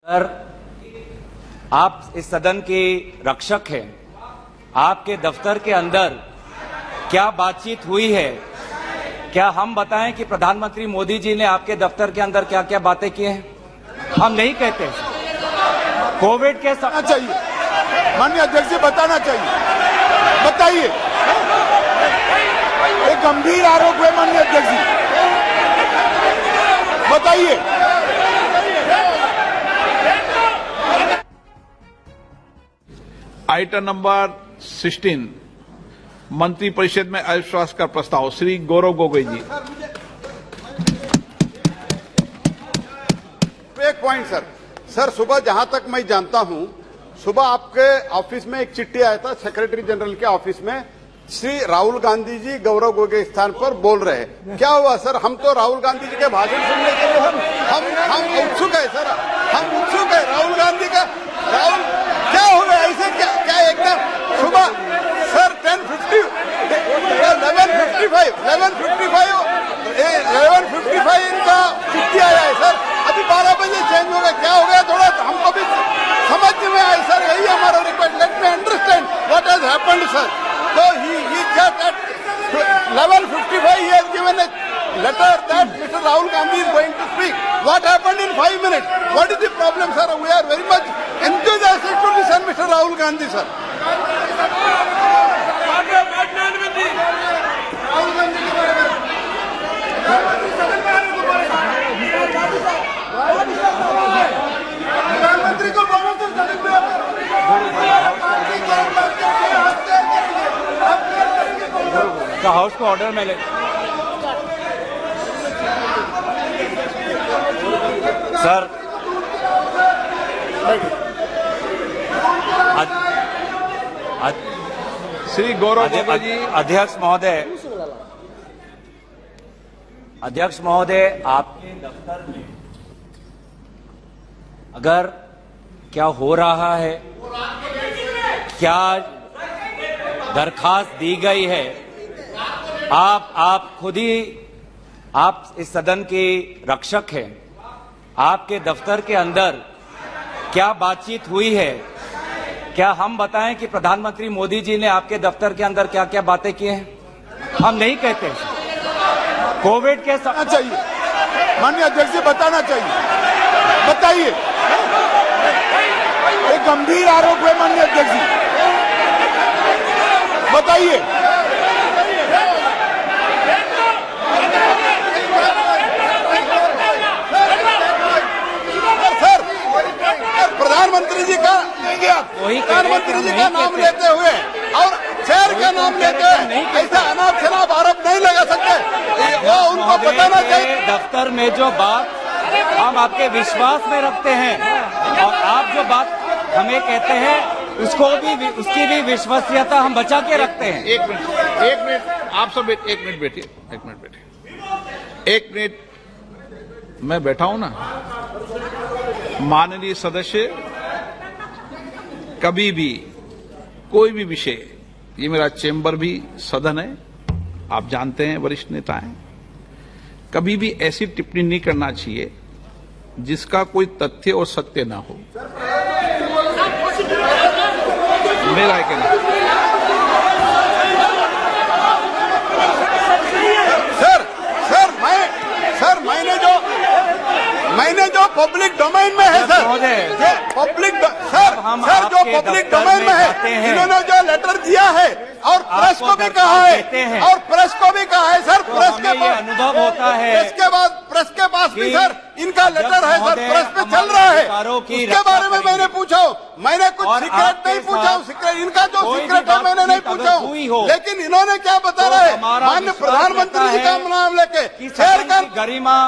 Sir, आप इस सदन के रक्षक हैं। आपके दफ्तर के अंदर क्या बातचीत हुई है? क्या हम बताएं कि प्रधानमंत्री मोदी जी ने आपके दफ्तर के अंदर क्या क्या बातें की हैं? हम नहीं कहते। कोविड के चाहिए माननीय अध्यक्ष जी, बताना चाहिए। बताइए, एक गंभीर आरोप है माननीय अध्यक्ष जी, बताइए। आइटम नंबर 16 मंत्रिपरिषद में अविश्वास का प्रस्ताव, श्री गौरव गोगोई जी। एक पॉइंट सर, सुबह जहां तक मैं जानता हूं, सुबह आपके ऑफिस में एक चिट्ठी आया था सेक्रेटरी जनरल के ऑफिस में, श्री राहुल गांधी जी गौरव गोगोई के स्थान पर बोल रहे हैं। क्या हुआ सर? हम तो राहुल गांधी जी के भाषण सुनने के लिए हम उत्सुक है सर, हम उत्सुक है राहुल गांधी का। राहुल क्या हो गया ऐसे? क्या एकदम सुबह सर 11:55 इनका चिट्ठी आया है सर, अभी 12 बजे चेंज हो गया। क्या हो गया? थोड़ा हमको भी समझ में आए सर, यही हमारा request. Let me understand what has happened sir. So he just at 11:55 he has given a letter that Mr. Rahul Gandhi is going to speak. What happened in 5 minutes? What is the problem, sir? We are very much enthusiastic to listen Mr. Rahul Gandhi, sir. प्रधानमंत्री को बोलो तो house को order में ले। Sir, Shri Gaurav Gogoi जी। अध्यक्ष महोदय, आपके दफ्तर में अगर क्या हो रहा है, क्या दरखास्त दी गई है, आप खुद ही, आप इस सदन के रक्षक हैं। आपके दफ्तर के अंदर क्या बातचीत हुई है? क्या हम बताएं कि प्रधानमंत्री मोदी जी ने आपके दफ्तर के अंदर क्या क्या बातें की हैं? हम नहीं कहते। कोविड के चाहिए माननीय अध्यक्ष जी, बताना चाहिए। बताइए, एक गंभीर आरोप है माननीय अध्यक्ष जी, बताइए। प्रधानमंत्री जी का नाम लेते हुए और शहर का नाम लेते हुए ऐसा अनाप शनाप आरोप नहीं लगा सकते, वो उनको बताना चाहिए। दफ्तर में जो बात हम आपके विश्वास में रखते हैं और आप जो बात हमें कहते हैं उसकी भी विश्वसनीयता हम बचा के रखते हैं। एक मिनट आप सब एक मिनट बैठिए। एक मिनट मैं बैठा हूं ना। माननीय सदस्य, कभी भी कोई भी विषय, ये मेरा चेंबर भी सदन है, आप जानते हैं, वरिष्ठ नेता हैं, कभी भी ऐसी टिप्पणी नहीं करना चाहिए जिसका कोई तथ्य और सत्य ना हो। मेरा है कहना। मैंने जो पब्लिक डोमेन में है सर, जो पब्लिक डोमेन में है, इन्होंने जो लेटर दिया है और प्रेस को भी कहा है, सर। प्रेस के बाद अनुभव होता है, प्रेस के पास भी सर इनका लेटर है सर, प्रेस पे चल रहा है। उसके बारे में मैंने पूछा, मैंने कुछ सीक्रेट नहीं पूछा, इनका जो सीक्रेट है मैंने नहीं पूछा, लेकिन इन्होंने क्या बता रहे हैं माननीय प्रधानमंत्री जी का नाम लेके शहर का गरिमा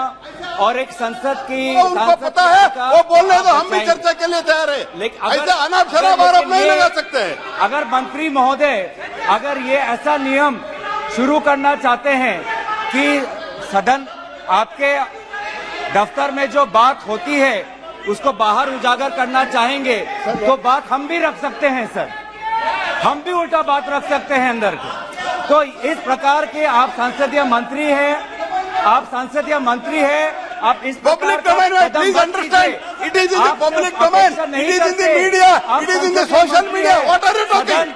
और एक संसद की, उनको पता है, वो बोलने तो हम भी चर्चा के लिए तैयार है, लेकिन ऐसा अनाप शनाप आरोप नहीं लगा सकते हैं। अगर मंत्री महोदय, अगर ये ऐसा नियम शुरू करना चाहते हैं कि सदन, आपके दफ्तर में जो बात होती है उसको बाहर उजागर करना चाहेंगे तो बात हम भी रख सकते हैं सर, हम भी उल्टा बात रख सकते हैं अंदर के। तो इस प्रकार के आप संसदीय मंत्री हैं, आप इस प्रकार पब्लिक डोमेन में please understand, it is in the public domain, it is in the media, it is in the social media, what are you talking?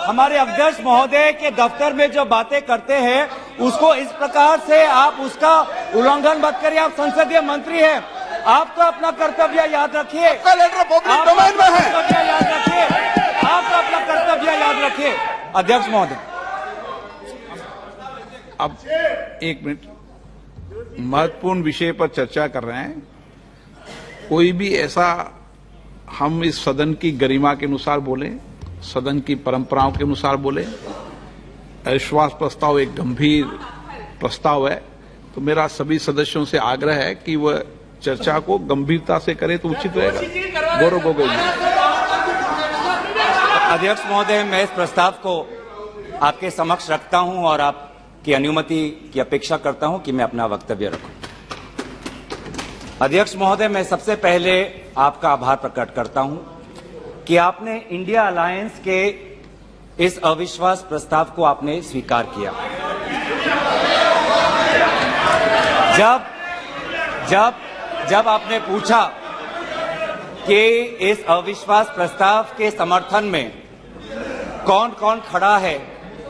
हमारे अध्यक्ष महोदय के दफ्तर में जो बातें करते हैं उसको इस प्रकार से आप उसका उल्लंघन मत करिए। आप संसदीय मंत्री हैं, आप तो अपना कर्तव्य याद रखिए। आपका लेटर पब्लिक डोमेन में है, कर्तव्य याद रखिए, आप तो अपना कर्तव्य याद रखिए। अध्यक्ष महोदय, अब एक मिनट, महत्वपूर्ण विषय पर चर्चा कर रहे हैं। कोई भी ऐसा, हम इस सदन की गरिमा के अनुसार बोले, सदन की परंपराओं के अनुसार बोले। अविश्वास प्रस्ताव एक गंभीर प्रस्ताव है, तो मेरा सभी सदस्यों से आग्रह है कि वह चर्चा को गंभीरता से करे तो उचित रहेगा। गौरव गोगोई जी। अध्यक्ष महोदय, मैं इस प्रस्ताव को आपके समक्ष रखता हूं और आपकी अनुमति की अपेक्षा करता हूं कि मैं अपना वक्तव्य रखूं। अध्यक्ष महोदय, मैं सबसे पहले आपका आभार प्रकट करता हूं कि आपने इंडिया अलायंस के इस अविश्वास प्रस्ताव को आपने स्वीकार किया। जब आपने पूछा कि इस अविश्वास प्रस्ताव के समर्थन में कौन कौन खड़ा है,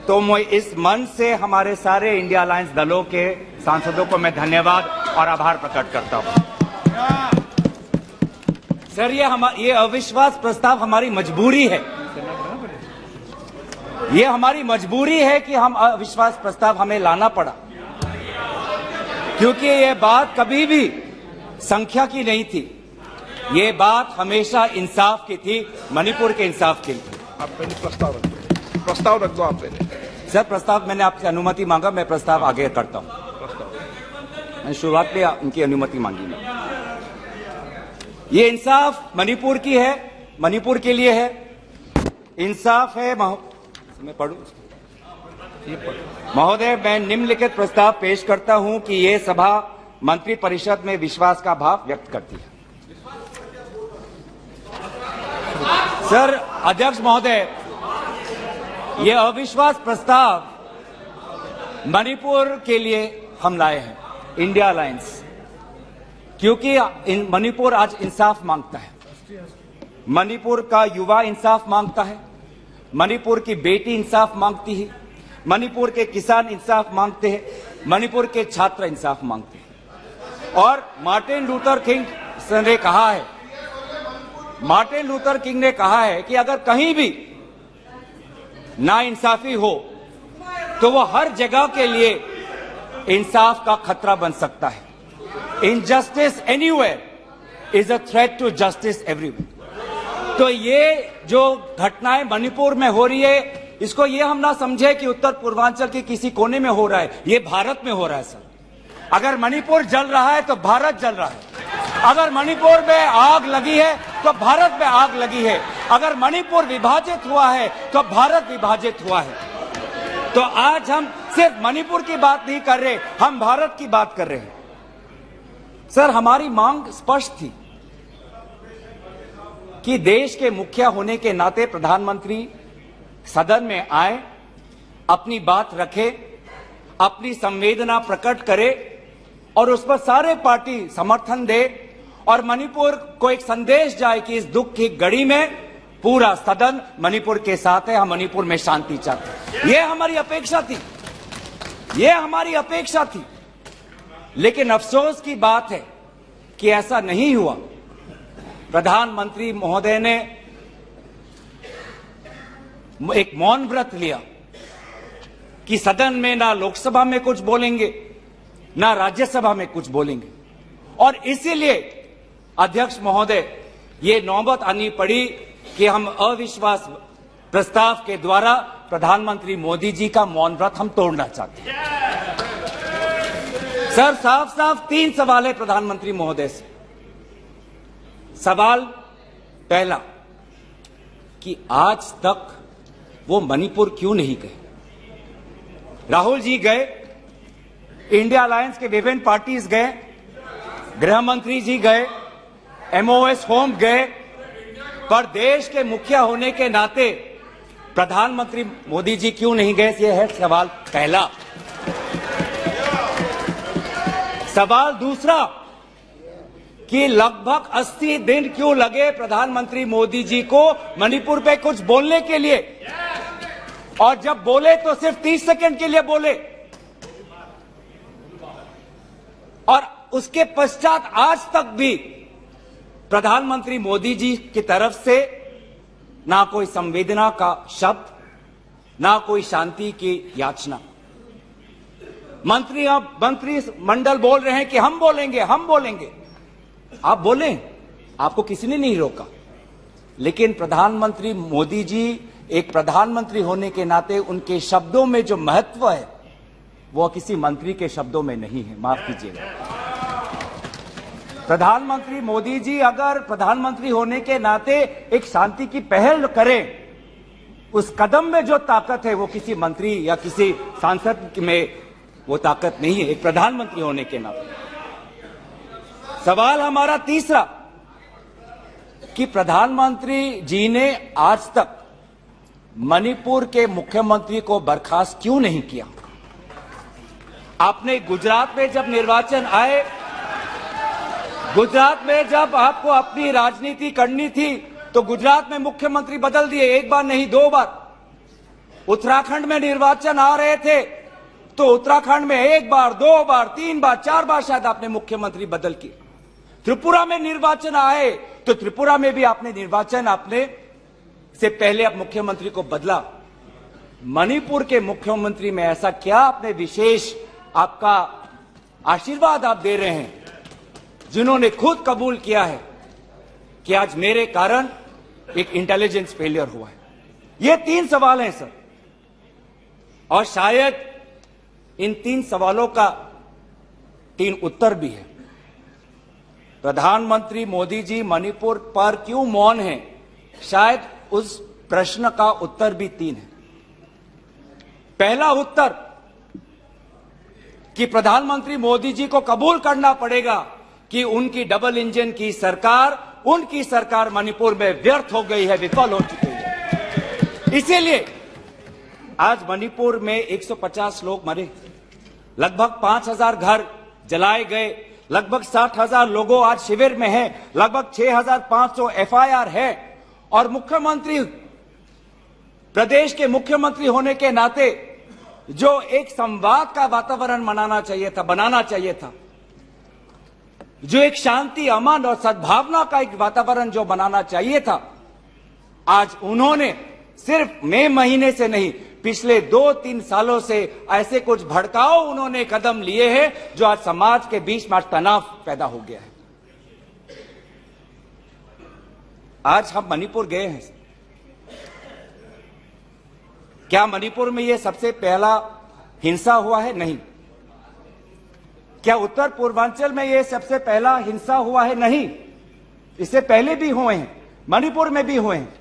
तो मैं इस मंच से हमारे सारे इंडिया अलायंस दलों के सांसदों को मैं धन्यवाद और आभार प्रकट करता हूं। सर, ये अविश्वास प्रस्ताव हमारी मजबूरी है। ये हमारी मजबूरी है कि हम अविश्वास प्रस्ताव हमें लाना पड़ा, क्योंकि ये बात कभी भी संख्या की नहीं थी। ये बात हमेशा इंसाफ की थी, मणिपुर के इंसाफ की थी। आप पहले प्रस्ताव रख दो आप पहले। सर, प्रस्ताव मैंने आपसे अनुमति मांगा, मैं प्रस्ताव आगे करता हूं। मैंने शुरुआत में उनकी अनुमति मांगी। मैं ये इंसाफ मणिपुर की है, मणिपुर के लिए है। इंसाफ है। मैं पढ़ूं महोदय, मैं निम्नलिखित प्रस्ताव पेश करता हूं कि ये सभा मंत्री परिषद में विश्वास का भाव व्यक्त करती है। सर, अध्यक्ष महोदय, ये अविश्वास प्रस्ताव मणिपुर के लिए हम लाए हैं, इंडिया अलायंस, क्योंकि मणिपुर आज इंसाफ मांगता है। मणिपुर का युवा इंसाफ मांगता है, मणिपुर की बेटी इंसाफ मांगती है, मणिपुर के किसान इंसाफ मांगते हैं, मणिपुर के छात्र इंसाफ मांगते हैं। और मार्टिन लूथर किंग ने कहा है, मार्टिन लूथर किंग ने कहा है कि अगर कहीं भी नाइंसाफी हो तो वो हर जगह के लिए इंसाफ का खतरा बन सकता है। Injustice anywhere is a threat to justice everywhere. तो ये जो घटनाएं मणिपुर में हो रही है, इसको ये हम ना समझे कि उत्तर पूर्वांचल के किसी कोने में हो रहा है, ये भारत में हो रहा है। सर, अगर मणिपुर जल रहा है तो भारत जल रहा है। अगर मणिपुर में आग लगी है तो भारत में आग लगी है। अगर मणिपुर विभाजित हुआ है तो भारत विभाजित हुआ है। तो आज हम सिर्फ मणिपुर की बात नहीं कर रहे, हम भारत की बात कर रहे हैं। सर, हमारी मांग स्पष्ट थी कि देश के मुखिया होने के नाते प्रधानमंत्री सदन में आए, अपनी बात रखे, अपनी संवेदना प्रकट करे और उस पर सारे पार्टी समर्थन दे और मणिपुर को एक संदेश जाए कि इस दुख की घड़ी में पूरा सदन मणिपुर के साथ है, हम मणिपुर में शांति चाहते हैं। यह हमारी अपेक्षा थी, यह हमारी अपेक्षा थी। लेकिन अफसोस की बात है कि ऐसा नहीं हुआ। प्रधानमंत्री महोदय ने एक मौन व्रत लिया कि सदन में ना लोकसभा में कुछ बोलेंगे, ना राज्यसभा में कुछ बोलेंगे। और इसीलिए अध्यक्ष महोदय, ये नौबत आनी पड़ी कि हम अविश्वास प्रस्ताव के द्वारा प्रधानमंत्री मोदी जी का मौन व्रत हम तोड़ना चाहते हैं। सर, साफ साफ 3 सवाल है प्रधानमंत्री महोदय से। सवाल पहला कि आज तक वो मणिपुर क्यों नहीं गए? राहुल जी गए, इंडिया अलायंस के विभिन्न पार्टीज गए, गृह मंत्री जी गए, एमओएस होम गए, पर देश के मुखिया होने के नाते प्रधानमंत्री मोदी जी क्यों नहीं गए? ये है सवाल पहला। सवाल दूसरा कि लगभग 80 दिन क्यों लगे प्रधानमंत्री मोदी जी को मणिपुर पे कुछ बोलने के लिए, और जब बोले तो सिर्फ 30 सेकंड के लिए बोले, और उसके पश्चात आज तक भी प्रधानमंत्री मोदी जी की तरफ से ना कोई संवेदना का शब्द, ना कोई शांति की याचना। मंत्री मंडल बोल रहे हैं कि हम बोलेंगे, हम बोलेंगे। आप बोलें, आपको किसी ने नहीं रोका, लेकिन प्रधानमंत्री मोदी जी एक प्रधानमंत्री होने के नाते उनके शब्दों में जो महत्व है वो किसी मंत्री के शब्दों में नहीं है। माफ कीजिएगा, प्रधानमंत्री मोदी जी अगर प्रधानमंत्री होने के नाते एक शांति की पहल करें, उस कदम में जो ताकत है वो किसी मंत्री या किसी सांसद में वो ताकत नहीं है, एक प्रधानमंत्री होने के नाते। सवाल हमारा तीसरा कि प्रधानमंत्री जी ने आज तक मणिपुर के मुख्यमंत्री को बर्खास्त क्यों नहीं किया? आपने गुजरात में जब निर्वाचन आए, गुजरात में जब आपको अपनी राजनीति करनी थी तो गुजरात में मुख्यमंत्री बदल दिए, एक बार नहीं 2 बार। उत्तराखंड में निर्वाचन आ रहे थे तो उत्तराखंड में 1 बार, 2 बार, 3 बार, 4 बार शायद आपने मुख्यमंत्री बदल किए। त्रिपुरा में निर्वाचन आए तो त्रिपुरा में भी आपने निर्वाचन अपने से पहले अब मुख्यमंत्री को बदला। मणिपुर के मुख्यमंत्री में ऐसा क्या आपने विशेष आपका आशीर्वाद आप दे रहे हैं जिन्होंने खुद कबूल किया है कि आज मेरे कारण एक इंटेलिजेंस फेलियर हुआ है? ये 3 सवाल हैं सर, और शायद इन 3 सवालों का 3 उत्तर भी है। प्रधानमंत्री मोदी जी मणिपुर पर क्यों मौन हैं, शायद उस प्रश्न का उत्तर भी 3 है। पहला उत्तर कि प्रधानमंत्री मोदी जी को कबूल करना पड़ेगा कि उनकी डबल इंजन की सरकार, उनकी सरकार मणिपुर में व्यर्थ हो गई है, विफल हो चुकी है। इसीलिए आज मणिपुर में 150 लोग मरे, लगभग 5000 घर जलाए गए, लगभग 60,000 लोगों आज शिविर में हैं, लगभग 6500 FIR है। और मुख्यमंत्री, प्रदेश के मुख्यमंत्री होने के नाते जो एक संवाद का वातावरण बनाना चाहिए था, जो एक शांति, अमन और सद्भावना का एक वातावरण जो बनाना चाहिए था, आज उन्होंने सिर्फ मई महीने से नहीं, पिछले 2-3 सालों से ऐसे कुछ भड़काऊ उन्होंने कदम लिए हैं जो आज समाज के बीच में तनाव पैदा हो गया है। आज हम मणिपुर गए हैं, क्या मणिपुर में यह सबसे पहला हिंसा हुआ है? नहीं। क्या उत्तर पूर्वांचल में यह सबसे पहला हिंसा हुआ है? नहीं। इससे पहले भी हुए हैं, मणिपुर में भी हुए हैं।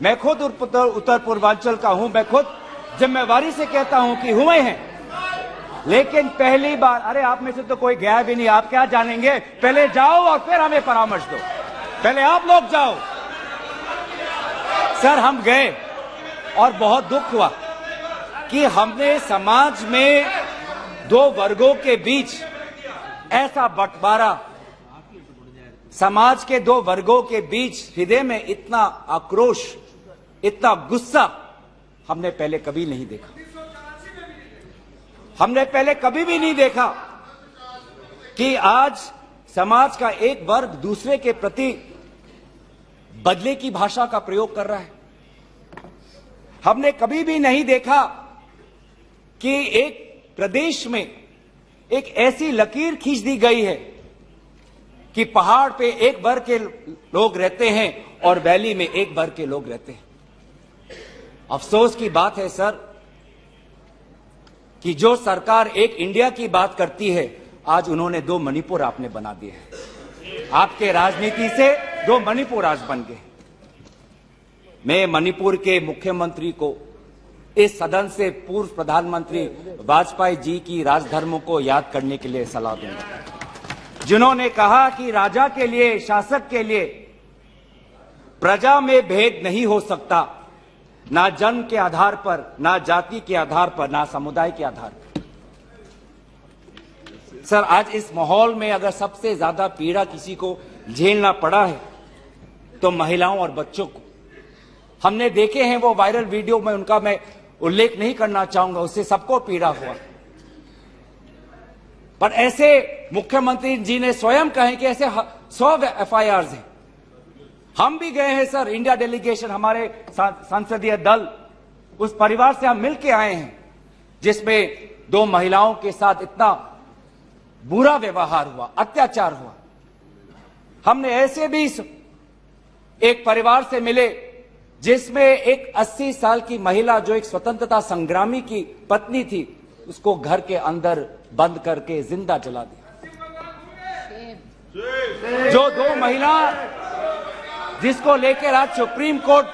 मैं खुद उत्तर पूर्वांचल का हूं, मैं खुद जिम्मेवारी से कहता हूं कि हुए हैं, लेकिन पहली बार, अरे आप में से तो कोई गया भी नहीं, आप क्या जानेंगे? पहले जाओ और फिर हमें परामर्श दो, पहले आप लोग जाओ। सर हम गए और बहुत दुख हुआ कि हमने समाज में 2 वर्गों के बीच ऐसा बंटवारा, समाज के 2 वर्गों के बीच हृदय में इतना आक्रोश, इतना गुस्सा हमने पहले कभी नहीं देखा। हमने पहले कभी भी नहीं देखा कि आज समाज का एक वर्ग दूसरे के प्रति बदले की भाषा का प्रयोग कर रहा है। हमने कभी भी नहीं देखा कि एक प्रदेश में एक ऐसी लकीर खींच दी गई है कि पहाड़ पे एक वर्ग के लोग रहते हैं और वैली में एक वर्ग के लोग रहते हैं। अफसोस की बात है सर कि जो सरकार एक इंडिया की बात करती है, आज उन्होंने 2 मणिपुर आपने बना दिए हैं। आपके राजनीति से 2 मणिपुर आज बन गए। मैं मणिपुर के मुख्यमंत्री को, इस सदन से पूर्व प्रधानमंत्री वाजपेयी जी की राजधर्मों को याद करने के लिए सलाह दूंगा, जिन्होंने कहा कि राजा के लिए, शासक के लिए प्रजा में भेद नहीं हो सकता, ना जन्म के आधार पर, ना जाति के आधार पर, ना समुदाय के आधार पर। सर, आज इस माहौल में अगर सबसे ज्यादा पीड़ा किसी को झेलना पड़ा है तो महिलाओं और बच्चों को। हमने देखे हैं वो वायरल वीडियो में, उनका मैं उल्लेख नहीं करना चाहूंगा, उससे सबको पीड़ा हुआ। पर ऐसे मुख्यमंत्री जी ने स्वयं कहे कि ऐसे 100 FIRs हैं। हम भी गए हैं सर, इंडिया डेलीगेशन, हमारे संसदीय दल, उस परिवार से हम मिलके आए हैं जिसमें 2 महिलाओं के साथ इतना बुरा व्यवहार हुआ, अत्याचार हुआ। हमने ऐसे भी एक परिवार से मिले जिसमें एक 80 साल की महिला, जो एक स्वतंत्रता संग्रामी की पत्नी थी, उसको घर के अंदर बंद करके जिंदा जला दिया। जो 2 महिला जिसको लेकर आज सुप्रीम कोर्ट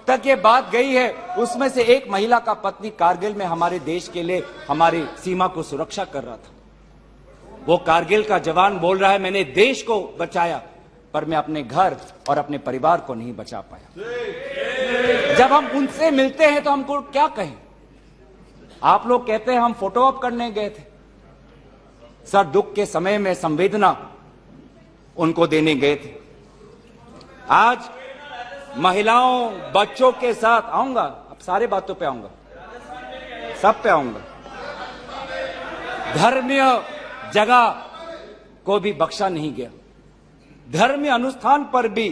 तक ये बात गई है, उसमें से एक महिला का पत्नी कारगिल में हमारे देश के लिए हमारी सीमा को सुरक्षा कर रहा था। वो कारगिल का जवान बोल रहा है, मैंने देश को बचाया पर मैं अपने घर और अपने परिवार को नहीं बचा पाया। जब हम उनसे मिलते हैं तो हमको क्या कहें? आप लोग कहते हैं हम फोटो ऑप करने गए थे। सर, दुख के समय में संवेदना उनको देने गए थे। आज महिलाओं, बच्चों के साथ आऊंगा, अब सारे बातों पे आऊंगा, सब पे आऊंगा। धर्मीय जगह को भी बख्शा नहीं गया। धर्मीय अनुष्ठान पर भी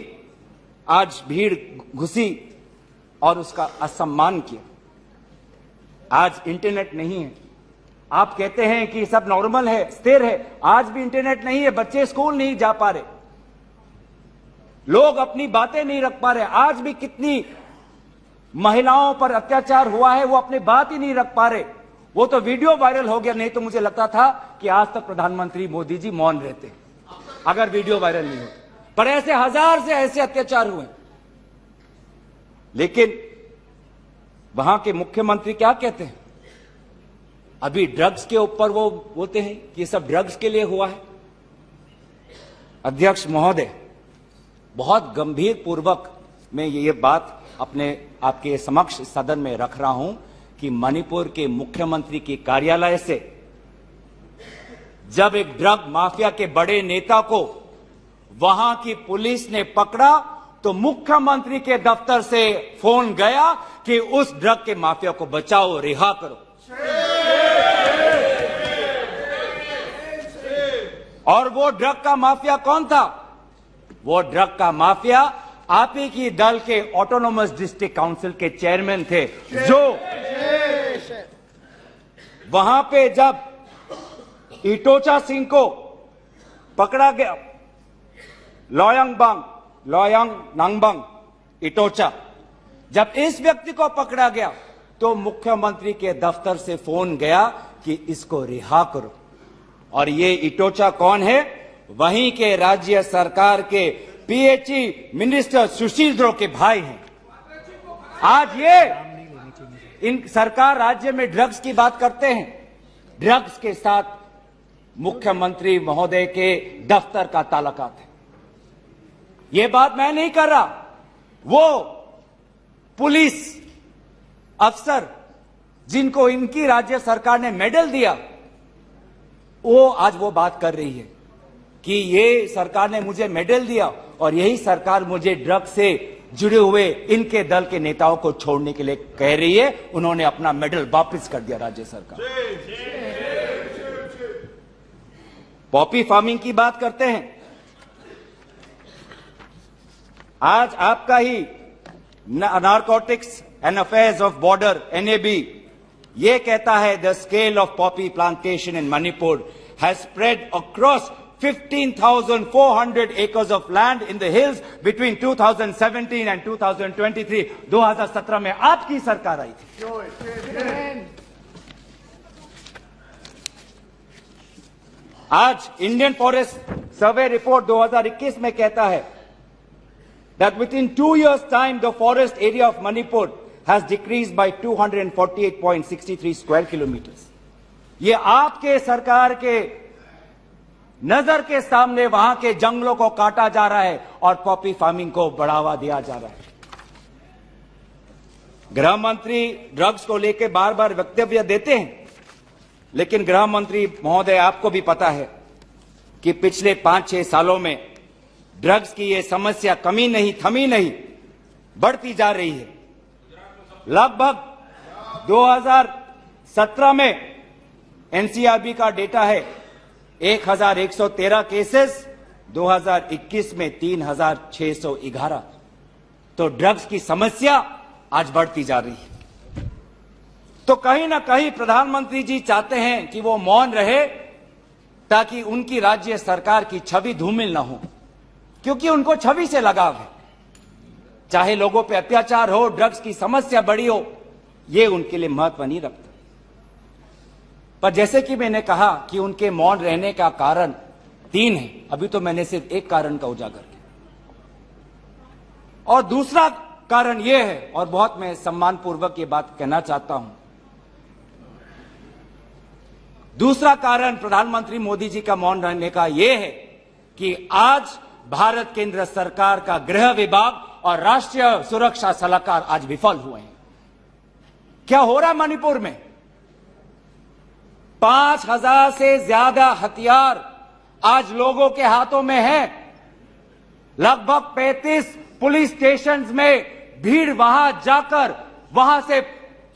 आज भीड़ घुसी और उसका असम्मान किया। आज इंटरनेट नहीं है। आप कहते हैं कि सब नॉर्मल है, स्थिर है, आज भी इंटरनेट नहीं है, बच्चे स्कूल नहीं जा पा रहे, लोग अपनी बातें नहीं रख पा रहे। आज भी कितनी महिलाओं पर अत्याचार हुआ है, वो अपनी बात ही नहीं रख पा रहे। वो तो वीडियो वायरल हो गया, नहीं तो मुझे लगता था कि आज तक प्रधानमंत्री मोदी जी मौन रहते अगर वीडियो वायरल नहीं होता। पर ऐसे हजार से ऐसे अत्याचार हुए। लेकिन वहां के मुख्यमंत्री क्या कहते हैं? अभी ड्रग्स के ऊपर वो बोलते हैं कि ये सब ड्रग्स के लिए हुआ है। अध्यक्ष महोदय, बहुत गंभीर पूर्वक मैं ये बात आपके समक्ष सदन में रख रहा हूं कि मणिपुर के मुख्यमंत्री के कार्यालय से जब एक ड्रग माफिया के बड़े नेता को वहां की पुलिस ने पकड़ा तो मुख्यमंत्री के दफ्तर से फोन गया कि उस ड्रग के माफिया को बचाओ, रिहा करो। और वो ड्रग का माफिया कौन था? वो ड्रग का माफिया आप ही की दल के ऑटोनोमस डिस्ट्रिक्ट काउंसिल के चेयरमैन थे, जो वहां पे जब इटोचा सिंह को पकड़ा गया, लोयांग नांगबंग इटोचा, जब इस व्यक्ति को पकड़ा गया तो मुख्यमंत्री के दफ्तर से फोन गया कि इसको रिहा करो। और ये इटोचा कौन है? वहीं के राज्य सरकार के PHE मिनिस्टर सुशील द्रो के भाई हैं। आज ये इन सरकार राज्य में ड्रग्स की बात करते हैं, ड्रग्स के साथ मुख्यमंत्री महोदय के दफ्तर का ताल्लुकात है। ये बात मैं नहीं कर रहा, वो पुलिस अफसर जिनको इनकी राज्य सरकार ने मेडल दिया, वो आज वो बात कर रही है कि ये सरकार ने मुझे मेडल दिया और यही सरकार मुझे ड्रग्स से जुड़े हुए इनके दल के नेताओं को छोड़ने के लिए कह रही है। उन्होंने अपना मेडल वापस कर दिया राज्य सरकार। पॉपी फार्मिंग की बात करते हैं। आज आपका ही narcotics and affairs of border NAB ये कहता है the scale of poppy plantation in Manipur has spread across 15,400 acres of land in the hills between 2017 and 2023। 2017 में आपकी सरकार आई थी। आज इंडियन फॉरेस्ट सर्वे रिपोर्ट 2021 में कहता है that within 2 years time the forest area of Manipur has decreased by 248.63 square kilometers। ये आपके सरकार के नजर के सामने वहां के जंगलों को काटा जा रहा है और पॉपी फार्मिंग को बढ़ावा दिया जा रहा है। गृह मंत्री ड्रग्स को लेकर बार बार वक्तव्य देते हैं, लेकिन गृह मंत्री महोदय, आपको भी पता है कि पिछले 5-6 सालों में ड्रग्स की ये समस्या कमी नहीं, थमी नहीं, बढ़ती जा रही है। लगभग 2017 में एनसीआरबी का डेटा है 1113 केसेस, 2021 में 3611। तो ड्रग्स की समस्या आज बढ़ती जा रही है। तो कहीं ना कहीं प्रधानमंत्री जी चाहते हैं कि वो मौन रहे ताकि उनकी राज्य सरकार की छवि धूमिल ना हो, क्योंकि उनको छवि से लगाव है। चाहे लोगों पे अत्याचार हो, ड्रग्स की समस्या बड़ी हो, ये उनके लिए महत्व नहीं रखता। पर जैसे कि मैंने कहा कि उनके मौन रहने का कारण 3 है, अभी तो मैंने सिर्फ एक कारण का उजागर किया। और दूसरा कारण यह है, और बहुत मैं सम्मानपूर्वक ये बात कहना चाहता हूं, दूसरा कारण प्रधानमंत्री मोदी जी का मौन रहने का यह है कि आज भारत केंद्र सरकार का गृह विभाग और राष्ट्रीय सुरक्षा सलाहकार आज विफल हुए हैं। क्या हो रहा है मणिपुर में? 5000 से ज्यादा हथियार आज लोगों के हाथों में है। लगभग 35 पुलिस स्टेशंस में भीड़ वहां जाकर वहां से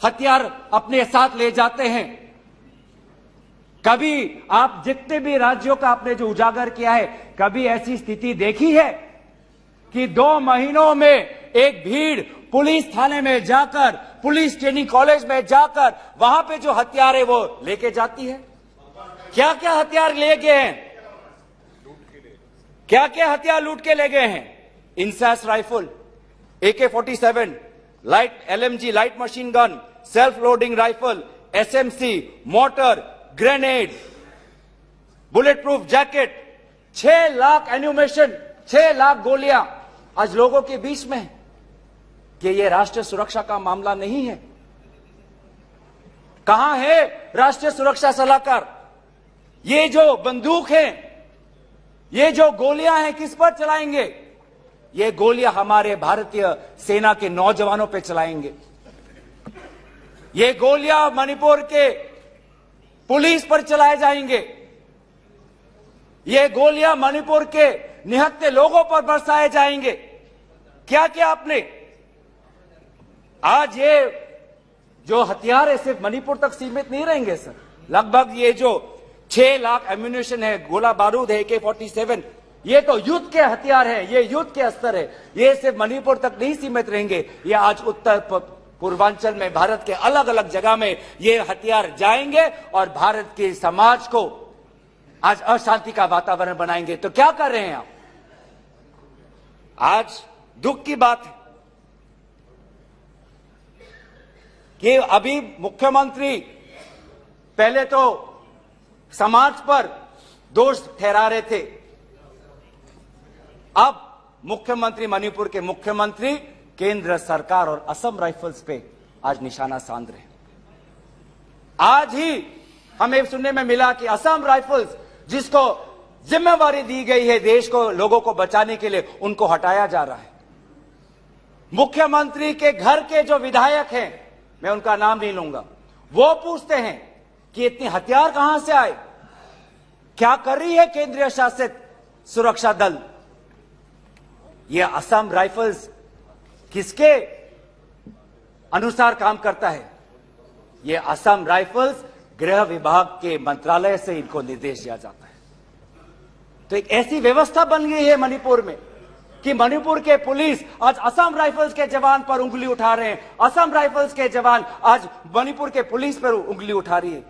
हथियार अपने साथ ले जाते हैं। कभी आप जितने भी राज्यों का आपने जो उजागर किया है, कभी ऐसी स्थिति देखी है कि 2 महीनों में एक भीड़ पुलिस थाने में जाकर, पुलिस ट्रेनिंग कॉलेज में जाकर वहां पे जो हथियार है वो लेके जाती है? क्या क्या हथियार ले गए हैं? क्या क्या हथियार लूट के ले गए हैं? INSAS rifle, AK-47, light LMG light machine gun, self loading rifle, SMC, motor, grenade, bullet proof jacket, 6 lakh ammunition, 6 lakh गोलियां आज लोगों के बीच में। कि ये राष्ट्रीय सुरक्षा का मामला नहीं है? कहां है राष्ट्रीय सुरक्षा सलाहकार? ये जो बंदूक है, ये जो गोलियां हैं, किस पर चलाएंगे? ये गोलियां हमारे भारतीय सेना के नौजवानों पे चलाएंगे। ये गोलियां मणिपुर के पुलिस पर चलाए जाएंगे। ये गोलियां मणिपुर के निहत्थे लोगों पर बरसाए जाएंगे। क्या क्या आपने आज ये जो हथियार है सिर्फ मणिपुर तक सीमित नहीं रहेंगे सर। लगभग ये जो 6 लाख एम्यूनेशन है, गोला बारूद है, AK-47, ये तो युद्ध के हथियार है, ये युद्ध के अस्त्र है। ये सिर्फ मणिपुर तक नहीं सीमित रहेंगे, ये आज उत्तर पूर्वांचल में भारत के अलग अलग जगह में ये हथियार जाएंगे और भारत के समाज को आज अशांति का वातावरण बनाएंगे। तो क्या कर रहे हैं आप? आज दुख की बात है कि अभी मुख्यमंत्री पहले तो समाज पर दोष ठहरा रहे थे, अब मुख्यमंत्री, मणिपुर के मुख्यमंत्री केंद्र सरकार और असम राइफल्स पे आज निशाना साध रहे हैं। आज ही हमें सुनने में मिला कि असम राइफल्स, जिसको जिम्मेवारी दी गई है देश को, लोगों को बचाने के लिए, उनको हटाया जा रहा है। मुख्यमंत्री के घर के जो विधायक हैं, मैं उनका नाम नहीं लूंगा, वो पूछते हैं कि इतने हथियार कहां से आए? क्या कर रही है केंद्रीय शासित सुरक्षा दल? ये असम राइफल्स किसके अनुसार काम करता है? ये असम राइफल्स गृह विभाग के मंत्रालय से इनको निर्देश दिया जाता है। तो एक ऐसी व्यवस्था बन गई है मणिपुर में कि मणिपुर के पुलिस आज असम राइफल्स के जवान पर उंगली उठा रहे हैं, असम राइफल्स के जवान आज मणिपुर के पुलिस पर उंगली उठा रही है।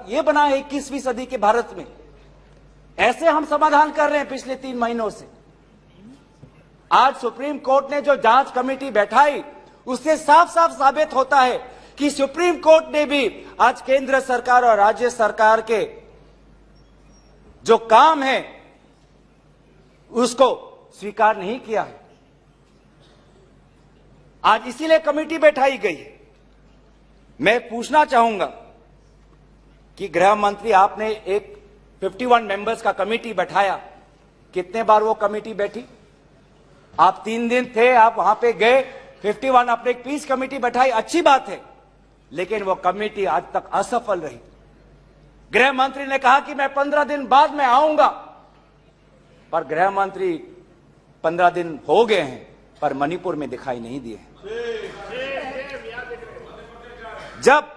ये बना है 21वीं सदी के भारत में। ऐसे हम समाधान कर रहे हैं पिछले 3 महीनों से। आज सुप्रीम कोर्ट ने जो जांच कमेटी बैठाई, उससे साफ साफ साबित होता है कि सुप्रीम कोर्ट ने भी आज केंद्र सरकार और राज्य सरकार के जो काम है उसको स्वीकार नहीं किया है। आज इसीलिए कमेटी बैठाई गई है। मैं पूछना चाहूंगा कि गृह मंत्री, आपने एक 51 मेंबर्स का कमेटी बैठाया, कितने बार वो कमेटी बैठी? आप 3 दिन थे, आप वहां पे गए, 51 आपने एक पीस कमेटी बैठाई, अच्छी बात है, लेकिन वो कमेटी आज तक असफल रही। गृह मंत्री ने कहा कि मैं 15 दिन बाद में आऊंगा, पर गृह मंत्री 15 दिन हो गए हैं पर मणिपुर में दिखाई नहीं दिए। जब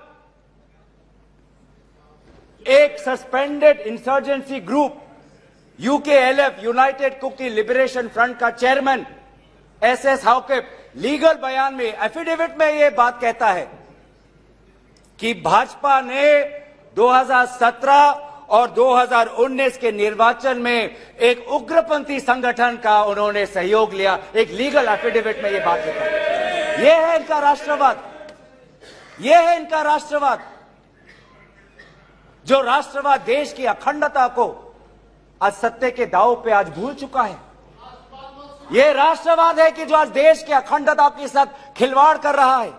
एक suspended insurgency group UKLF united Kuki liberation front का चेयरमैन एसएस हाउकेप लीगल बयान में एफिडेविट में यह बात कहता है कि भाजपा ने 2017 और 2019 के निर्वाचन में एक उग्रपंथी संगठन का उन्होंने सहयोग लिया, एक लीगल एफिडेविट में यह बात लिखा है। यह है इनका राष्ट्रवाद, यह है इनका राष्ट्रवाद, जो राष्ट्रवाद देश की अखंडता को आज सत्य के दांव पे आज भूल चुका है। यह राष्ट्रवाद है कि जो आज देश की अखंडता के साथ खिलवाड़ कर रहा है।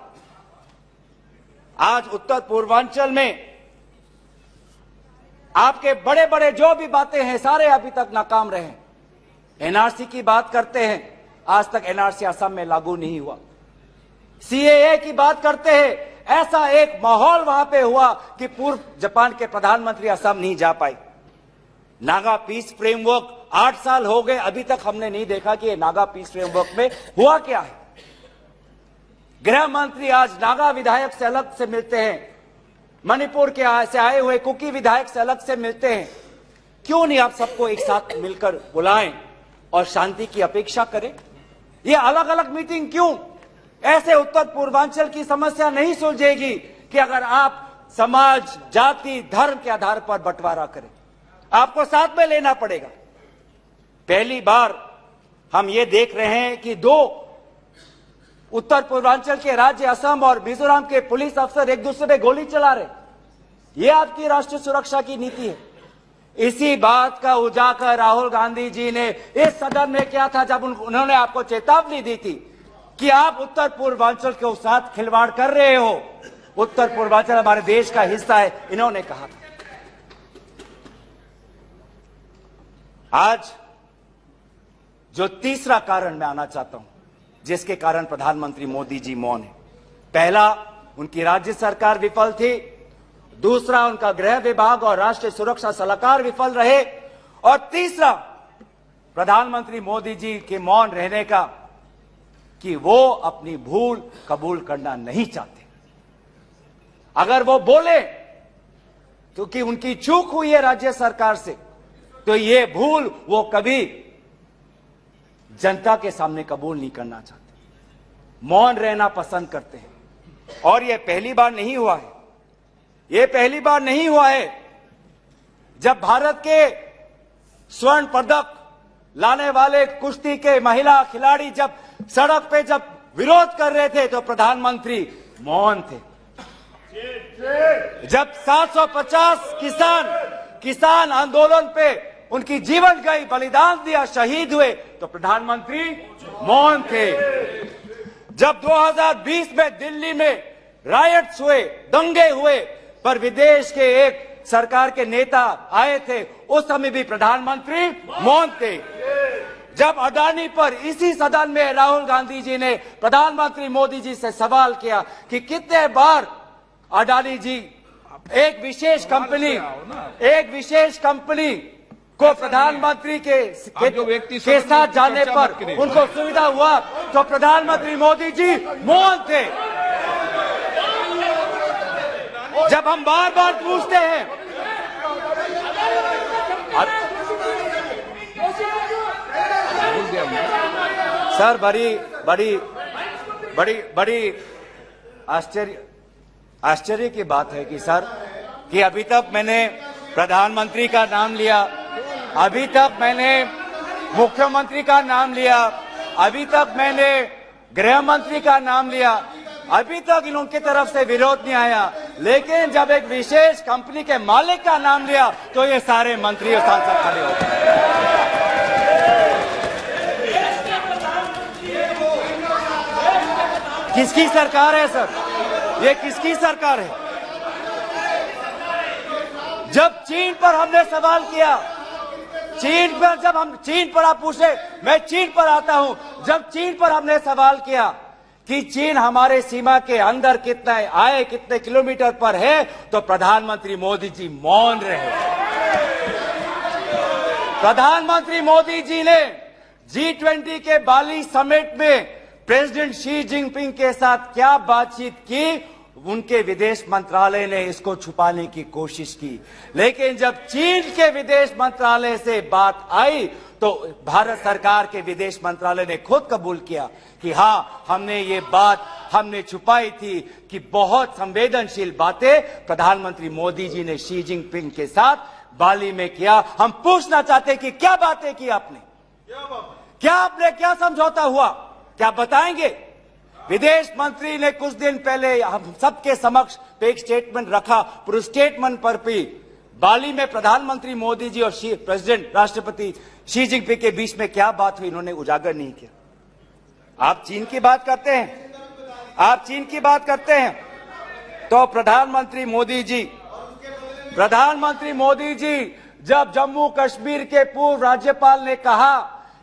आज उत्तर पूर्वांचल में आपके बड़े बड़े जो भी बातें हैं सारे अभी तक नाकाम रहे। एनआरसी की बात करते हैं, आज तक एनआरसी असम में लागू नहीं हुआ। सीएए की बात करते हैं, ऐसा एक माहौल वहां पे हुआ कि पूर्व जापान के प्रधानमंत्री असम नहीं जा पाए। नागा पीस फ्रेमवर्क 8 साल हो गए, अभी तक हमने नहीं देखा कि ये नागा पीस फ्रेमवर्क में हुआ क्या है। गृह मंत्री आज नागा विधायक से अलग से मिलते हैं, मणिपुर के से आए हुए कुकी विधायक से अलग से मिलते हैं। क्यों नहीं आप सबको एक साथ मिलकर बुलाएं और शांति की अपेक्षा करें? ये अलग अलग मीटिंग क्यों? ऐसे उत्तर पूर्वांचल की समस्या नहीं सुलझेगी कि अगर आप समाज, जाति, धर्म के आधार पर बंटवारा करें। आपको साथ में लेना पड़ेगा। पहली बार हम ये देख रहे हैं कि 2 उत्तर पूर्वांचल के राज्य असम और मिजोरम के पुलिस अफसर एक दूसरे पे गोली चला रहे। ये आपकी राष्ट्रीय सुरक्षा की नीति है। इसी बात का उजागर राहुल गांधी जी ने इस सदन में किया था जब उन्होंने आपको चेतावनी दी थी कि आप उत्तर पूर्वांचल के साथ खिलवाड़ कर रहे हो। उत्तर पूर्वांचल हमारे देश का हिस्सा है, इन्होंने कहा था। आज जो तीसरा कारण मैं आना चाहता हूं जिसके कारण प्रधानमंत्री मोदी जी मौन है। पहला, उनकी राज्य सरकार विफल थी। दूसरा, उनका गृह विभाग और राष्ट्रीय सुरक्षा सलाहकार विफल रहे। और तीसरा, प्रधानमंत्री मोदी जी के मौन रहने का कि वो अपनी भूल कबूल करना नहीं चाहते। अगर वो बोले तो कि उनकी चूक हुई है राज्य सरकार से, तो ये भूल वो कभी जनता के सामने कबूल नहीं करना चाहते, मौन रहना पसंद करते हैं। और ये पहली बार नहीं हुआ है, ये पहली बार नहीं हुआ है जब भारत के स्वर्ण पदक लाने वाले कुश्ती के महिला खिलाड़ी जब सड़क पे जब विरोध कर रहे थे तो प्रधानमंत्री मौन थे। जब 750 किसान आंदोलन पे उनकी जीवन गई, बलिदान दिया, शहीद हुए तो प्रधानमंत्री मौन थे। जब 2020 में दिल्ली में रायट्स हुए, दंगे हुए, पर विदेश के एक सरकार के नेता आए थे, उस समय भी प्रधानमंत्री मौन थे। जब अडानी पर इसी सदन में राहुल गांधी जी ने प्रधानमंत्री मोदी जी से सवाल किया कि कितने बार अडानी जी एक विशेष कंपनी को प्रधानमंत्री के साथ जाने पर उनको सुविधा हुआ, तो प्रधानमंत्री मोदी जी मौन थे। जब हम बार बार पूछते हैं, सर बड़ी आश्चर्य की बात है कि सर कि अभी तक मैंने प्रधानमंत्री का नाम लिया, अभी तक मैंने मुख्यमंत्री का नाम लिया, अभी तक मैंने गृह मंत्री का नाम लिया, अभी तक इनकी तरफ से विरोध नहीं आया, लेकिन जब एक विशेष कंपनी के मालिक का नाम लिया तो ये सारे मंत्री और सांसद खड़े हो गए। किसकी सरकार है सर? ये किसकी सरकार है? जब चीन पर हमने सवाल किया, चीन पर आप पूछे, मैं चीन पर आता हूं, जब चीन पर हमने सवाल किया कि चीन हमारे सीमा के अंदर कितने किलोमीटर पर है, तो प्रधानमंत्री मोदी जी मौन रहे। प्रधानमंत्री मोदी जी ने G20 के बाली समिट में प्रेसिडेंट शी जिनपिंग के साथ क्या बातचीत की, उनके विदेश मंत्रालय ने इसको छुपाने की कोशिश की। लेकिन जब चीन के विदेश मंत्रालय से बात आई तो भारत सरकार के विदेश मंत्रालय ने खुद कबूल किया कि हां, हमने ये बात छुपाई थी कि बहुत संवेदनशील बातें प्रधानमंत्री मोदी जी ने शी जिनपिंग के साथ बाली में किया। हम पूछना चाहते हैं कि क्या बातें की आपने, क्या समझौता हुआ, क्या बताएंगे? विदेश मंत्री ने कुछ दिन पहले हम सबके समक्ष एक स्टेटमेंट रखा, पर उस स्टेटमेंट पर भी बाली में प्रधानमंत्री मोदी जी और प्रेसिडेंट राष्ट्रपति शी जिनपिंग के बीच में क्या बात हुई, इन्होंने उजागर नहीं किया। आप चीन की बात करते हैं, तो प्रधानमंत्री मोदी जी जब जम्मू कश्मीर के पूर्व राज्यपाल ने कहा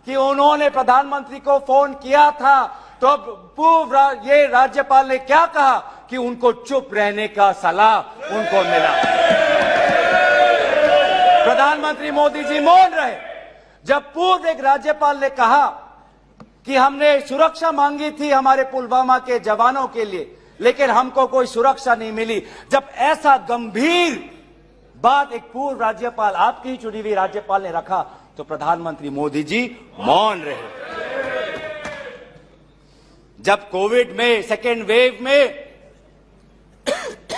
कि उन्होंने प्रधानमंत्री को फोन किया था, तो पूर्व ये राज्यपाल ने क्या कहा कि उनको चुप रहने का सलाह उनको मिला। प्रधानमंत्री मोदी जी मौन रहे। जब पूर्व एक राज्यपाल ने कहा कि हमने सुरक्षा मांगी थी हमारे पुलवामा के जवानों के लिए, लेकिन हमको कोई सुरक्षा नहीं मिली। जब ऐसा गंभीर बात एक पूर्व राज्यपाल, आपकी ही चुनी हुई राज्यपाल ने रखा, तो प्रधानमंत्री मोदी जी मौन रहे। जब कोविड में सेकेंड वेव में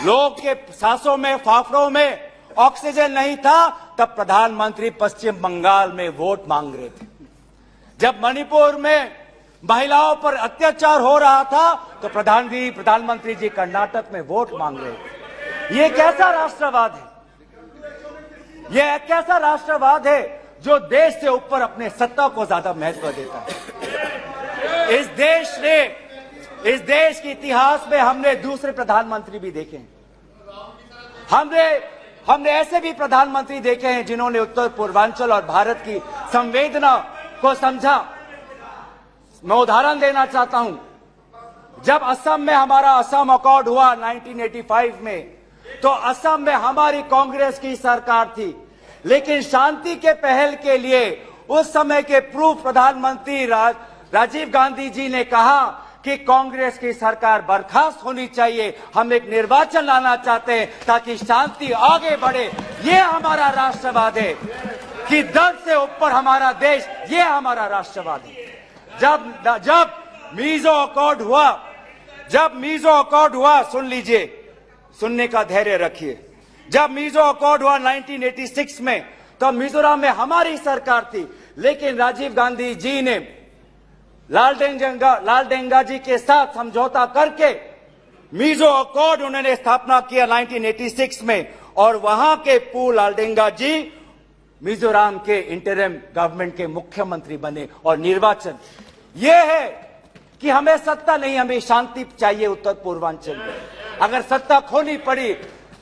लोग के सांसों में, फाफड़ों में ऑक्सीजन नहीं था, तब प्रधानमंत्री पश्चिम बंगाल में वोट मांग रहे थे। जब मणिपुर में महिलाओं पर अत्याचार हो रहा था, तो प्रधानमंत्री जी कर्नाटक में वोट मांग रहे थे। ये कैसा राष्ट्रवाद है? यह कैसा राष्ट्रवाद है जो देश से ऊपर अपने सत्ता को ज्यादा महत्व देता है? इस देश के इतिहास में हमने दूसरे प्रधानमंत्री भी देखे हैं। हमने ऐसे भी प्रधानमंत्री देखे हैं जिन्होंने उत्तर पूर्वांचल और भारत की संवेदना को समझा। मैं उदाहरण देना चाहता हूं। जब असम में हमारा असम अकॉर्ड हुआ 1985 में, तो असम में हमारी कांग्रेस की सरकार थी, लेकिन शांति के पहल के लिए उस समय के पूर्व प्रधानमंत्री राजीव गांधी जी ने कहा कि कांग्रेस की सरकार बर्खास्त होनी चाहिए, हम एक निर्वाचन लाना चाहते हैं ताकि शांति आगे बढ़े। ये हमारा राष्ट्रवाद है कि दर्द से ऊपर हमारा देश, ये हमारा राष्ट्रवाद है। जब मीजो अकॉर्ड हुआ, सुन लीजिए, सुनने का धैर्य रखिए। जब मीजो अकॉर्ड हुआ 1986 में, तो मिजोरम में हमारी सरकार थी, लेकिन राजीव गांधी जी ने लालडेंगा जी के साथ समझौता करके मीजो अकॉर्ड उन्होंने स्थापना किया 1986 में, और वहां के पूर्व लालडेंगा जी मिजोरम के इंटरिम गवर्नमेंट के मुख्यमंत्री बने। और निर्वाचन ये है कि हमें सत्ता नहीं, हमें शांति चाहिए उत्तर पूर्वांचल में। अगर सत्ता खोनी पड़ी,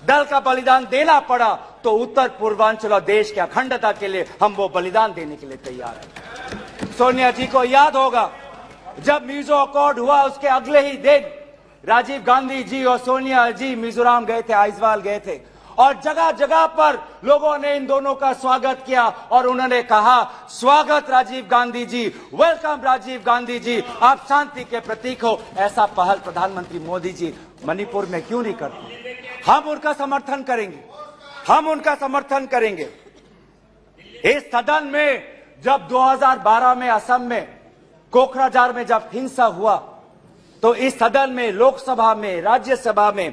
दल का बलिदान देना पड़ा, तो उत्तर पूर्वांचल और देश की अखंडता के लिए हम वो बलिदान देने के लिए तैयार हैं। सोनिया जी को याद होगा, जब मीजो अकॉर्ड हुआ उसके अगले ही दिन राजीव गांधी जी और सोनिया जी मिजोरम गए थे, आइजवाल गए थे, और जगह जगह पर लोगों ने इन दोनों का स्वागत किया और उन्होंने कहा, स्वागत राजीव गांधी जी, वेलकम राजीव गांधी जी, आप शांति के प्रतीक हो। ऐसा पहल प्रधानमंत्री मोदी जी मणिपुर में क्यों नहीं करते? हम उनका समर्थन करेंगे। इस सदन में जब 2012 में असम में कोकराझार में जब हिंसा हुआ, तो इस सदन में, लोकसभा में, राज्यसभा में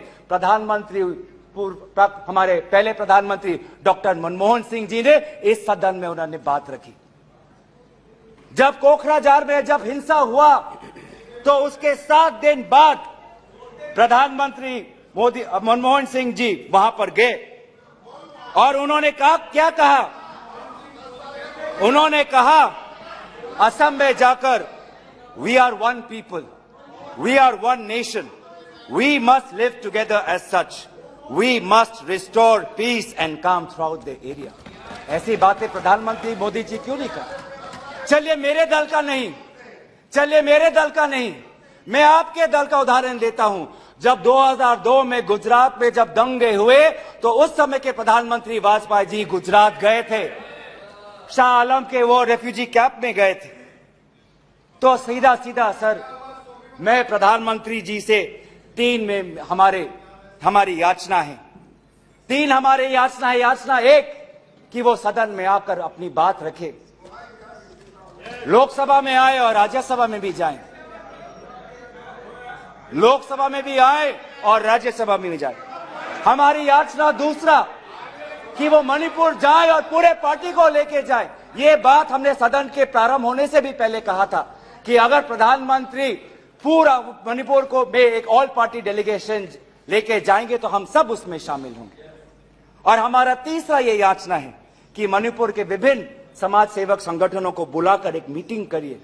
हमारे पहले प्रधानमंत्री डॉक्टर मनमोहन सिंह जी ने इस सदन में उन्होंने बात रखी। जब कोकराझार में जब हिंसा हुआ, तो उसके 7 दिन बाद प्रधानमंत्री मनमोहन सिंह जी वहां पर गए और उन्होंने कहा, क्या कहा? उन्होंने कहा असम में जाकर, we are one people, we are one nation, we must live together as such, we must restore peace and calm throughout the area. ऐसी बातें प्रधानमंत्री मोदी जी क्यों नहीं करते? चलिए मेरे दल का नहीं, मैं आपके दल का उदाहरण देता हूं। जब 2002 में गुजरात में जब दंगे हुए तो उस समय के प्रधानमंत्री वाजपेयी जी गुजरात गए थे, शाह आलम के वो रेफ्यूजी कैंप में गए थे। तो सीधा सीधा सर, मैं प्रधानमंत्री जी से तीन में हमारी याचना है, तीन हमारे याचना है। याचना एक कि वो सदन में आकर अपनी बात रखे, लोकसभा में आए और राज्यसभा में भी जाएं, लोकसभा में भी आए और राज्यसभा में भी जाए। हमारी याचना दूसरा कि वो मणिपुर जाए और पूरे पार्टी को लेके जाए। ये बात हमने सदन के प्रारंभ होने से भी पहले कहा था कि अगर प्रधानमंत्री पूरा मणिपुर को में एक ऑल पार्टी डेलीगेशन लेके जाएंगे तो हम सब उसमें शामिल होंगे। और हमारा तीसरा ये याचना है कि मणिपुर के विभिन्न समाज सेवक संगठनों को बुलाकर एक मीटिंग करिए,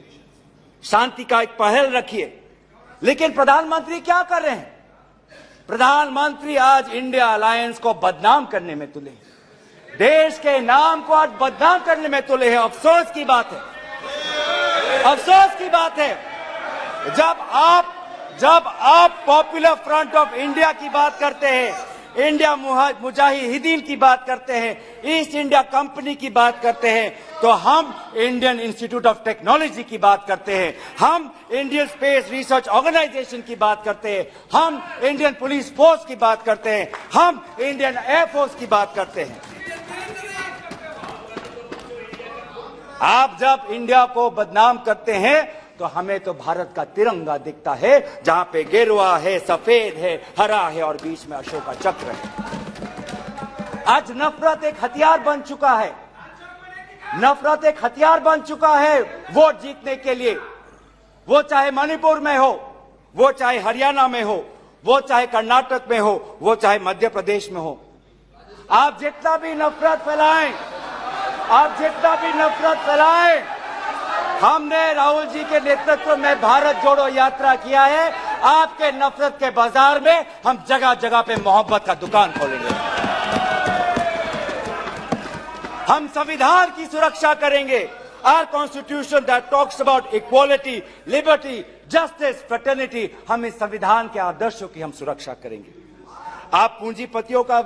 शांति का एक पहल रखिए। लेकिन प्रधानमंत्री क्या कर रहे हैं? प्रधानमंत्री आज इंडिया अलायंस को बदनाम करने में तुले हैं, देश के नाम को आज बदनाम करने में तुले हैं। अफसोस की बात है, अफसोस की बात है, जब आप पॉपुलर फ्रंट ऑफ इंडिया की बात करते हैं, इंडिया मुजाहिदीन की बात करते हैं, ईस्ट इंडिया कंपनी की बात करते हैं, तो हम इंडियन इंस्टीट्यूट ऑफ टेक्नोलॉजी की बात करते हैं, हम इंडियन स्पेस रिसर्च ऑर्गेनाइजेशन की बात करते हैं, हम इंडियन पुलिस फोर्स की बात करते हैं, हम इंडियन एयरफोर्स की बात करते हैं। आप जब इंडिया को बदनाम करते हैं तो हमें तो भारत का तिरंगा दिखता है, जहां पे गेरुआ है, सफेद है, हरा है और बीच में अशोक का चक्र है। आज नफरत एक हथियार बन चुका है, नफरत एक हथियार बन चुका है वोट जीतने के लिए। वो चाहे मणिपुर में हो, वो चाहे हरियाणा में हो, वो चाहे कर्नाटक में हो, वो चाहे मध्य प्रदेश में हो। आप जितना भी नफरत फैलाएं, आप जितना भी नफरत फैलाएं, हमने राहुल जी के नेतृत्व में भारत जोड़ो यात्रा किया है। आपके नफरत के बाजार में हम जगह जगह पे मोहब्बत का दुकान खोलेंगे। हम संविधान की सुरक्षा करेंगे। Our constitution that talks about equality, liberty, justice, fraternity, हम इस संविधान के आदर्शों की हम सुरक्षा करेंगे। आप पूंजीपतियों का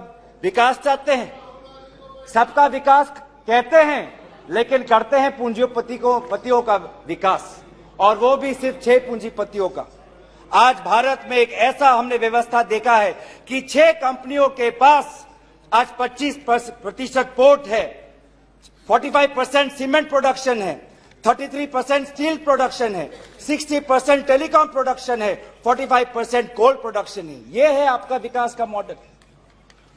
विकास चाहते हैं, सबका विकास कहते हैं, लेकिन करते हैं पूंजीपतियों का विकास, और वो भी सिर्फ 6 पूंजीपतियों का। आज भारत में एक ऐसा हमने व्यवस्था देखा है कि 6 कंपनियों के पास आज 25% पोर्ट है, 45% सीमेंट प्रोडक्शन है, 33% स्टील प्रोडक्शन है, 60% टेलीकॉम प्रोडक्शन है, 45% कोल प्रोडक्शन है। ये है आपका विकास का मॉडल,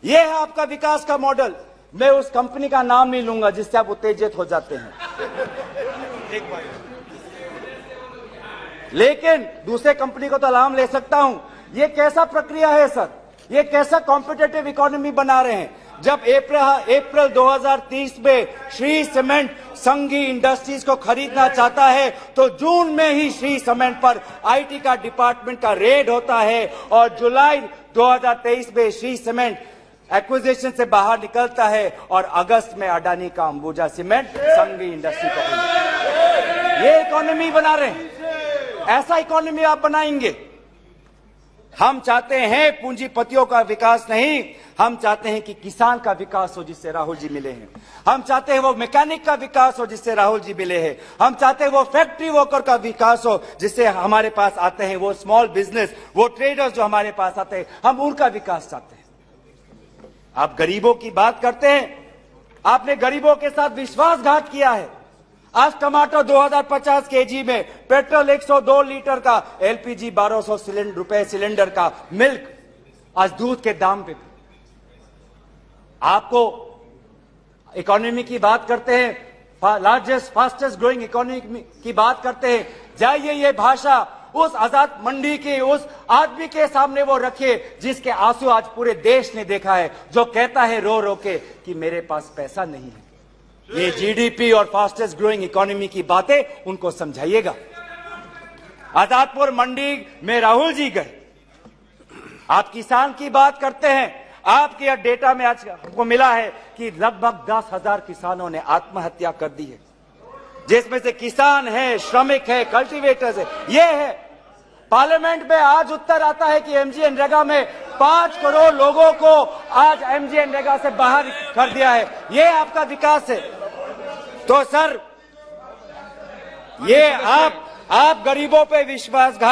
ये है आपका विकास का मॉडल। मैं उस कंपनी का नाम नहीं लूंगा जिससे आप उत्तेजित हो जाते हैं, लेकिन दूसरे कंपनी को तो नाम ले सकता हूं। ये कैसा प्रक्रिया है सर? ये कैसा कॉम्पिटिटिव इकोनॉमी बना रहे हैं? जब अप्रैल 2030 में श्री सीमेंट संघी इंडस्ट्रीज को खरीदना चाहता है तो जून में ही श्री सीमेंट पर आईटी का डिपार्टमेंट का रेड होता है, और जुलाई 2023 में श्री सीमेंट एक्विजिशन से बाहर निकलता है, और अगस्त में अडानी का अंबुजा सीमेंट संघी इंडस्ट्री को खरीदता है। ये इकोनॉमी बना रहे हैं, ऐसा इकोनॉमी आप बनाएंगे? हम चाहते हैं पूंजीपतियों का विकास नहीं, हम चाहते हैं कि किसान का विकास हो जिससे राहुल जी मिले हैं। हम चाहते हैं वो मैकेनिक का विकास हो जिससे राहुल जी मिले हैं। हम चाहते हैं वो फैक्ट्री वर्कर का विकास हो जिससे हमारे पास आते हैं वो स्मॉल बिजनेस, वो ट्रेडर्स जो हमारे पास आते हैं, हम उनका विकास चाहते हैं। आप गरीबों की बात करते हैं, आपने गरीबों के साथ विश्वासघात किया है। आज टमाटर 2050 केजी में, पेट्रोल 102 लीटर का, एलपीजी 1200 रुपए सिलेंडर का, मिल्क आज दूध के दाम पे। आपको इकोनॉमी की बात करते हैं, लार्जेस्ट फास्टेस्ट ग्रोइंग इकोनॉमी की बात करते हैं, जाइए ये भाषा उस आजाद मंडी के उस आदमी के सामने वो रखिए जिसके आंसू आज पूरे देश ने देखा है, जो कहता है रो रो के कि मेरे पास पैसा नहीं है। ये जीडीपी और फास्टेस्ट ग्रोइंग इकोनॉमी की बातें उनको समझाइएगा। आजादपुर मंडी में राहुल जी गए, आप किसान की बात करते हैं, आपके डेटा में आज हमको मिला है कि लगभग 10,000 किसानों ने आत्महत्या कर दी है, जिसमें से किसान है, श्रमिक है, कल्टीवेटर्स है। ये है पार्लियामेंट में आज उत्तर आता है कि एमजी नरेगा में 5 करोड़ लोगों को आज एमजी नरेगा से बाहर कर दिया है। ये आपका विकास है। तो सर, ये आप गरीबों पे विश्वासघात